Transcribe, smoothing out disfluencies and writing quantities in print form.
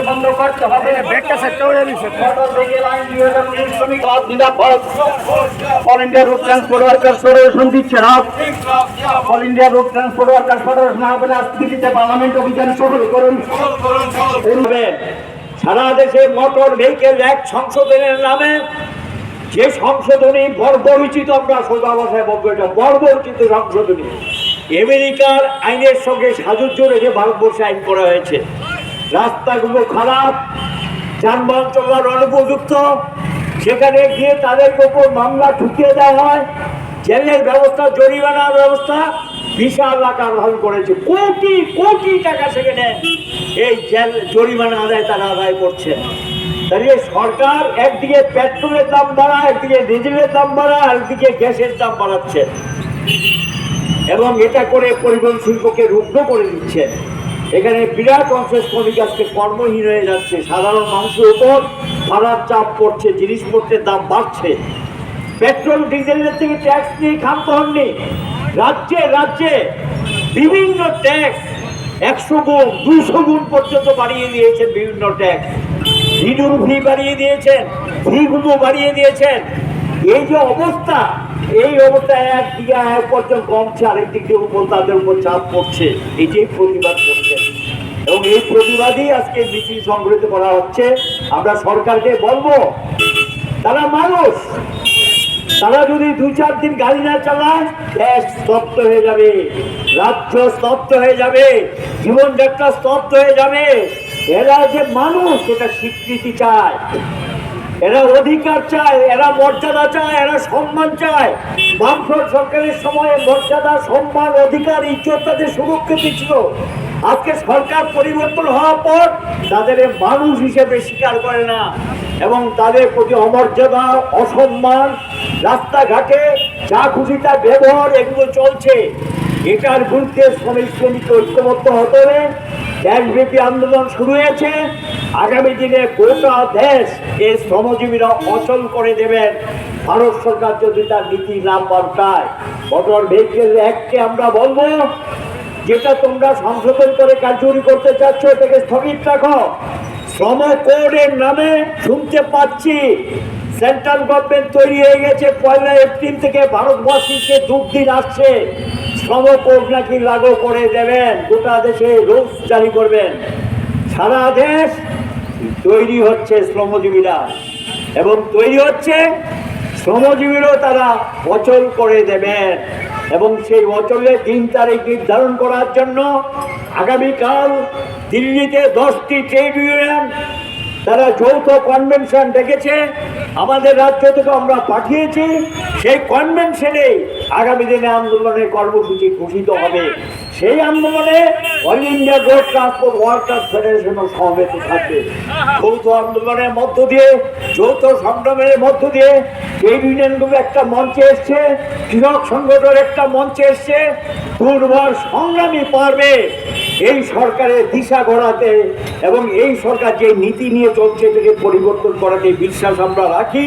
বন্ধ করতে হবে। মোটর ভেহিকেল আইন 2019 শ্রমিক নিরাপদ। All India road transport workers federation দিচ্ছে না। All India road transport workers federation না বলে আজকে পার্লামেন্ট অভিযান সফল করুন। সারা দেশে মোটর ভেহিকেল অ্যাক্ট সংশোধনের নামে যে সংশোধনী বর্বরোচিত, আমরা সোজা ভাষায় বলবো এটা বর্বরোচিত সংশোধনী। আমেরিকার আইনের সঙ্গে সাযুজ্য রেখে ভারতবর্ষে আইন করা হয়েছে। রাস্তাগুলো খারাপ, যানবাহন চলার অনুপযুক্ত, সেখানে গিয়ে তাদের উপর মামলা ঠুকিয়ে দেওয়া হয়। জেলের ব্যবস্থা, জরিমানার ব্যবস্থা বিশাল আকার ধারণ করেছে। কোটি কোটি টাকা সেখানে এই জেল জরিমানা আদায় তারা আদায় করছে। তাহলে সরকার একদিকে পেট্রোলের দাম বাড়া, একদিকে ডিজেলের দাম বাড়া, একদিকে গ্যাসের দাম বাড়াচ্ছে এবং এটা করে পরিবহন শিল্পকে রুগ্ন করে দিচ্ছে। এখানে বিরাট অংশের শ্রমিক আজকে কর্মহীন হয়ে যাচ্ছে। সাধারণ মানুষের উপর ভাড়ার চাপ পড়ছে, জিনিসপত্রের দাম বাড়ছে। পেট্রোল ডিজেলের থেকে ট্যাক্স নিয়ে ক্ষান্ত হননি। রাজ্যে রাজ্যে বিভিন্ন ট্যাক্স 100 গুণ 200 গুণ পর্যন্ত বাড়িয়ে দিয়েছেন। বিভিন্ন ট্যাক্স, রিনিউ ফি বাড়িয়ে দিয়েছেন, ফিগুলো বাড়িয়ে দিয়েছেন। এই যে অবস্থা, এই অবস্থায় একদিকে আয় উপার্জন কমছে, আরেকদিক দিয়ে উপর তাদের উপর চাপ পড়ছে। এটাই প্রতিবাদ করছে এবং এই প্রতিবাদই আজকে মিছিল সংগঠিত করা হচ্ছে। আমরা সরকারকে বলবো, তারা মানুষ, তারা যদি 2-4 দিন গাড়ি না চালায় দেশ স্তব্ধ হয়ে যাবে, রাজ্য স্তব্ধ হয়ে যাবে, জীবনযাত্রা স্তব্ধ হয়ে যাবে। এরা যে মানুষ, এটা স্বীকৃতি চায়, এরা অধিকার চায়, এরা মর্যাদা চায়, এরা সম্মান চায়। বামফ্রন্ট সরকারের সময়ে মর্যাদা, সম্মান, অধিকার, ইজ্জত তাদের সুরক্ষিত ছিল। আজকে সরকার পরিবর্তন হওয়ার পর তাদের মানুষ হিসেবে স্বীকার করে না এবং তাদের প্রতি অমর্যাদা, অসম্মান, রাস্তাঘাটে যা খুশি তা ব্যবহার, এগুলো চলছে। এটার বিরুদ্ধে শ্রমিক শ্রেণীকে ঐক্যবদ্ধ হতে হবে। দেশব্যাপী আন্দোলন শুরু হয়েছে। আগামী দিনে গোটা দেশ এই শ্রমজীবীরা অচল করে দেবেন ভারত সরকার যদি তার নীতি না পাল্টায়। মোটর ভেহিকেল অ্যাক্টকে আমরা বলবো, যেটা তোমরা সংশোধন করে কার্যকরী করতে চাচ্ছ, এটাকে স্থগিত রাখো। শ্রম কোডের নামে শুনতে পাচ্ছি সেন্ট্রাল গভর্নমেন্ট তৈরি হয়ে গেছে, 1 এপ্রিল থেকে ভারতবর্ষীকে দুর্দিন আসছে। শ্রম কোড নাকি লাগু করে দেবেন, গোটা দেশে রুলস জারি করবেন। সারা দেশ তৈরি হচ্ছে শ্রমজীবীরা এবং তৈরি হচ্ছে শ্রমজীবীরাও তারা অচল করে দেবেন এবং সেই অচলের দিন তারিখ নির্ধারণ করার জন্য আগামীকাল দিল্লিতে 10টি ট্রেড ইউনিয়ন তারা যৌথ কনভেনশন ডেকেছে। আমাদের রাজ্য থেকে আমরা পাঠিয়েছি। সেই কনভেনশনে আগামী দিনে আন্দোলনের কর্মসূচি ঘোষিত হবে। সেই আন্দোলনে all India road transport workers ফেডারেশনও সমবেত থাকবে। যৌথ আন্দোলনের মধ্য দিয়ে, যৌথ সংগ্রামের মধ্য দিয়ে ট্রেড ইউনিয়নগুলো একটা মঞ্চে এসছে, কৃষক সংগঠন একটা মঞ্চে এসছে। দুর্বার সংগ্রামী পারবে এই সরকারের দিশা গড়াতে এবং এই সরকার যে নীতি নিয়ে চলছে এটাকে পরিবর্তন করাতে বিশ্বাস আমরা রাখি।